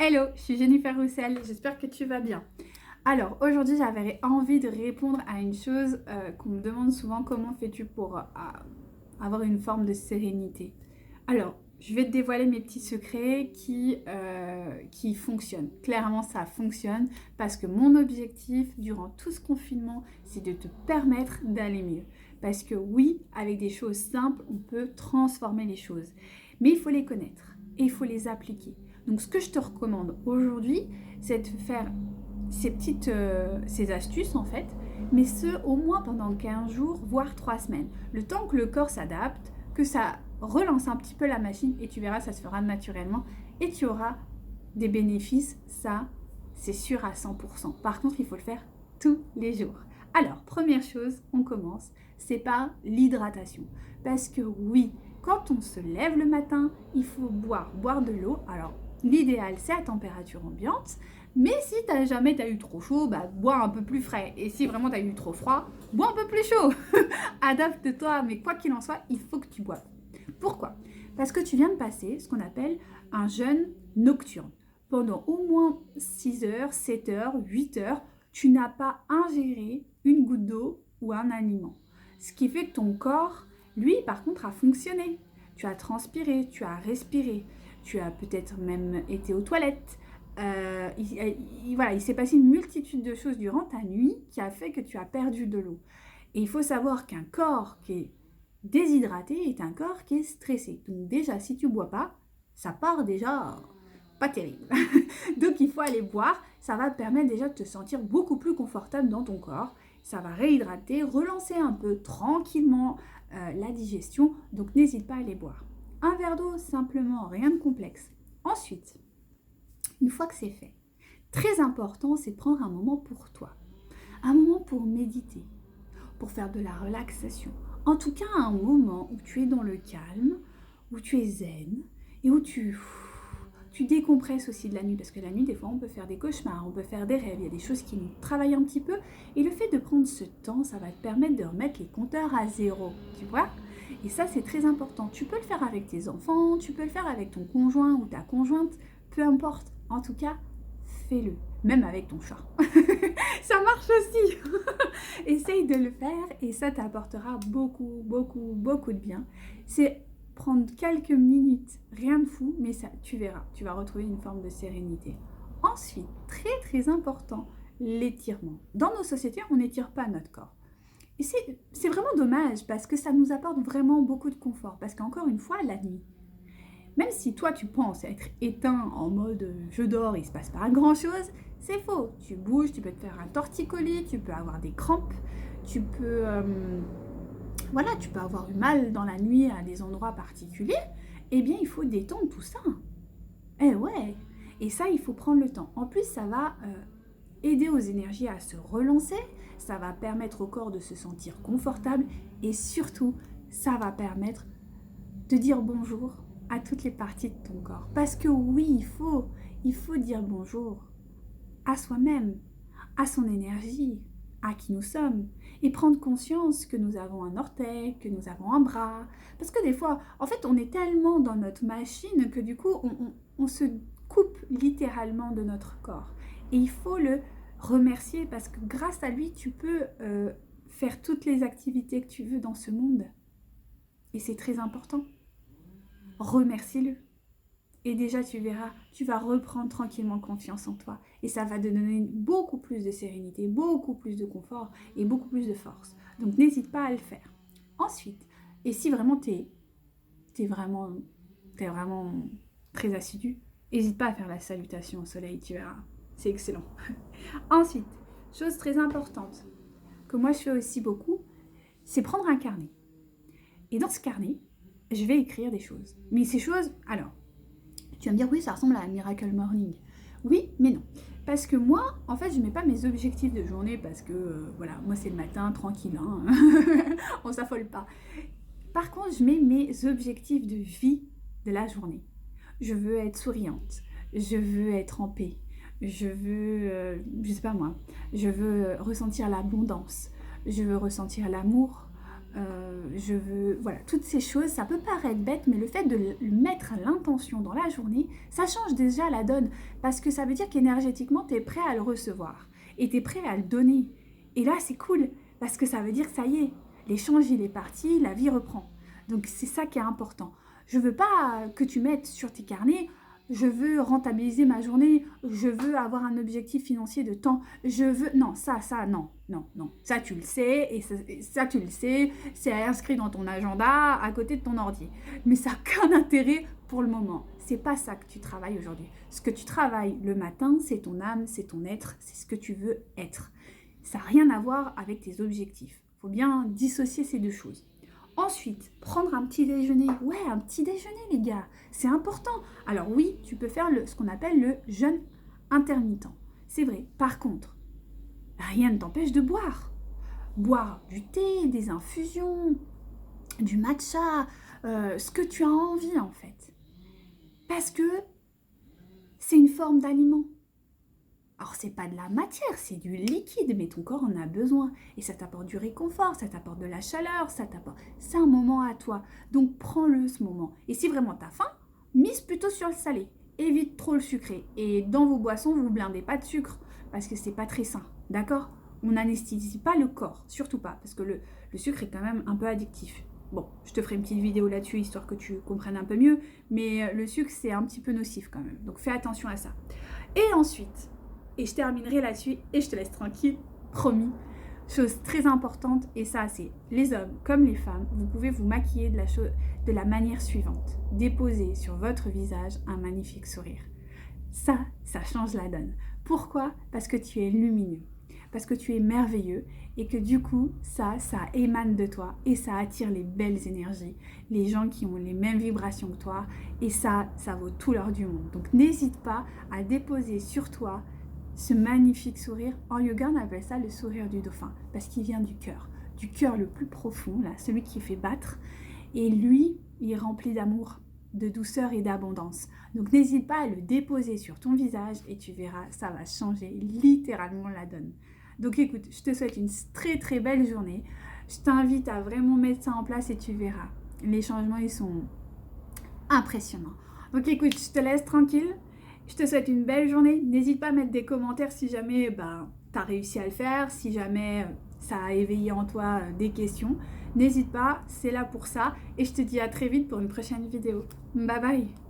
Hello, je suis Jennifer Roussel, j'espère que tu vas bien. Alors, aujourd'hui, j'avais envie de répondre à une chose qu'on me demande souvent, comment fais-tu pour avoir une forme de sérénité? Alors, je vais te dévoiler mes petits secrets qui fonctionnent. Clairement, ça fonctionne parce que mon objectif durant tout ce confinement, c'est de te permettre d'aller mieux. Parce que oui, avec des choses simples, on peut transformer les choses. Mais il faut les connaître et il faut les appliquer. Donc, ce que je te recommande aujourd'hui, c'est de faire ces astuces en fait, mais ce au moins pendant 15 jours, voire 3 semaines. Le temps que le corps s'adapte, que ça relance un petit peu la machine et tu verras, ça se fera naturellement et tu auras des bénéfices, ça c'est sûr à 100%. Par contre, il faut le faire tous les jours. Alors, première chose, on commence, c'est par l'hydratation. Parce que oui, quand on se lève le matin, il faut boire de l'eau. Alors, l'idéal, c'est à température ambiante. Mais si jamais t'as eu trop chaud, bah bois un peu plus frais. Et si vraiment t'as eu trop froid, bois un peu plus chaud. Adapte-toi, mais quoi qu'il en soit, il faut que tu boives. Pourquoi? Parce que tu viens de passer ce qu'on appelle un jeûne nocturne. Pendant au moins 6 heures, 7 heures, 8 heures, tu n'as pas ingéré une goutte d'eau ou un aliment. Ce qui fait que ton corps, lui, par contre, a fonctionné. Tu as transpiré, tu as respiré, tu as peut-être même été aux toilettes. Voilà, il s'est passé une multitude de choses durant ta nuit qui a fait que tu as perdu de l'eau. Et il faut savoir qu'un corps qui est déshydraté est un corps qui est stressé. Donc déjà, si tu ne bois pas, ça part déjà pas terrible. Donc il faut aller boire, ça va te permettre déjà de te sentir beaucoup plus confortable dans ton corps. Ça va réhydrater, relancer un peu tranquillement la digestion. Donc n'hésite pas à aller boire. Un verre d'eau, simplement, rien de complexe. Ensuite, une fois que c'est fait, très important, c'est de prendre un moment pour toi. Un moment pour méditer, pour faire de la relaxation. En tout cas, un moment où tu es dans le calme, où tu es zen et où tu décompresses aussi de la nuit. Parce que la nuit, des fois, on peut faire des cauchemars, on peut faire des rêves, il y a des choses qui nous travaillent un petit peu. Et le fait de prendre ce temps, ça va te permettre de remettre les compteurs à zéro, tu vois. Et ça, c'est très important. Tu peux le faire avec tes enfants, tu peux le faire avec ton conjoint ou ta conjointe, peu importe. En tout cas, fais-le. Même avec ton chat. Ça marche aussi. Essaye de le faire et ça t'apportera beaucoup, beaucoup, beaucoup de bien. C'est prendre quelques minutes, rien de fou, mais ça, tu verras, tu vas retrouver une forme de sérénité. Ensuite, très très important, l'étirement. Dans nos sociétés, on n'étire pas notre corps. Et c'est vraiment dommage parce que ça nous apporte vraiment beaucoup de confort. Parce qu'encore une fois, la nuit, même si toi tu penses être éteint en mode je dors, il se passe pas grand chose, c'est faux. Tu bouges, tu peux te faire un torticolis, tu peux avoir des crampes, tu peux, voilà, tu peux avoir du mal dans la nuit à des endroits particuliers. Eh bien, il faut détendre tout ça. Eh ouais. Et ça, il faut prendre le temps. En plus, ça va aider aux énergies à se relancer, ça va permettre au corps de se sentir confortable et surtout, ça va permettre de dire bonjour à toutes les parties de ton corps. Parce que oui, il faut dire bonjour à soi-même, à son énergie, à qui nous sommes, et prendre conscience que nous avons un orteil, que nous avons un bras. Parce que des fois, en fait, on est tellement dans notre machine que du coup, on se coupe littéralement de notre corps. Et il faut le remercier parce que grâce à lui, tu peux faire toutes les activités que tu veux dans ce monde. Et c'est très important. Remercie-le. Et déjà, tu verras, tu vas reprendre tranquillement confiance en toi. Et ça va te donner beaucoup plus de sérénité, beaucoup plus de confort et beaucoup plus de force. Donc n'hésite pas à le faire. Ensuite, et si vraiment t'es vraiment, t'es vraiment très assidu, n'hésite pas à faire la salutation au soleil, tu verras. C'est excellent. Ensuite, chose très importante, que moi je fais aussi beaucoup, c'est prendre un carnet. Et dans ce carnet, je vais écrire des choses. Mais ces choses, alors, tu vas me dire, oui, ça ressemble à Miracle Morning. Oui, mais non. Parce que moi, en fait, je ne mets pas mes objectifs de journée parce que, voilà, moi, c'est le matin, tranquille, hein. On s'affole pas. Par contre, je mets mes objectifs de vie de la journée. Je veux être souriante. Je veux être en paix. Je veux, je sais pas moi, je veux ressentir l'abondance. Je veux ressentir l'amour. je veux... Voilà, toutes ces choses, ça peut paraître bête, mais le fait de le mettre à l'intention dans la journée, ça change déjà la donne. Parce que ça veut dire qu'énergétiquement, tu es prêt à le recevoir. Et tu es prêt à le donner. Et là, c'est cool. Parce que ça veut dire, ça y est, l'échange, il est parti, la vie reprend. Donc, c'est ça qui est important. Je veux pas que tu mettes sur tes carnets, je veux rentabiliser ma journée, je veux avoir un objectif financier de temps, je veux... Non, non. Ça, tu le sais, et ça tu le sais, c'est inscrit dans ton agenda, à côté de ton ordi. Mais ça n'a qu'un intérêt pour le moment. C'est pas ça que tu travailles aujourd'hui. Ce que tu travailles le matin, c'est ton âme, c'est ton être, c'est ce que tu veux être. Ça n'a rien à voir avec tes objectifs. Il faut bien dissocier ces deux choses. Ensuite, prendre un petit déjeuner. Ouais, un petit déjeuner, les gars. C'est important. Alors oui, tu peux faire ce qu'on appelle le jeûne intermittent. C'est vrai. Par contre, rien ne t'empêche de boire. Boire du thé, des infusions, du matcha, ce que tu as envie en fait. Parce que c'est une forme d'aliment. Alors, c'est pas de la matière, c'est du liquide, mais ton corps en a besoin. Et ça t'apporte du réconfort, ça t'apporte de la chaleur, ça t'apporte... C'est un moment à toi. Donc, prends-le ce moment. Et si vraiment t'as faim, mise plutôt sur le salé. Évite trop le sucré. Et dans vos boissons, vous blindez pas de sucre, parce que c'est pas très sain. D'accord? On n'anesthésie pas le corps, surtout pas, parce que le sucre est quand même un peu addictif. Bon, je te ferai une petite vidéo là-dessus, histoire que tu comprennes un peu mieux, mais le sucre, c'est un petit peu nocif quand même. Donc, fais attention à ça. Et ensuite... Et je terminerai là-dessus et je te laisse tranquille, promis. Chose très importante, et ça c'est les hommes comme les femmes, vous pouvez vous maquiller de la manière suivante. Déposer sur votre visage un magnifique sourire. Ça change la donne. Pourquoi? Parce que tu es lumineux, parce que tu es merveilleux et que du coup, ça émane de toi et ça attire les belles énergies, les gens qui ont les mêmes vibrations que toi et ça vaut tout l'or du monde. Donc n'hésite pas à déposer sur toi ce magnifique sourire. En yoga, on appelle ça le sourire du dauphin, parce qu'il vient du cœur le plus profond, là, celui qui fait battre. Et lui, il est rempli d'amour, de douceur et d'abondance. Donc n'hésite pas à le déposer sur ton visage et tu verras, ça va changer littéralement la donne. Donc écoute, je te souhaite une très très belle journée. Je t'invite à vraiment mettre ça en place et tu verras. Les changements, ils sont impressionnants. Donc écoute, je te laisse tranquille. Je te souhaite une belle journée. N'hésite pas à mettre des commentaires si jamais tu as réussi à le faire, si jamais ça a éveillé en toi des questions. N'hésite pas, c'est là pour ça. Et je te dis à très vite pour une prochaine vidéo. Bye bye!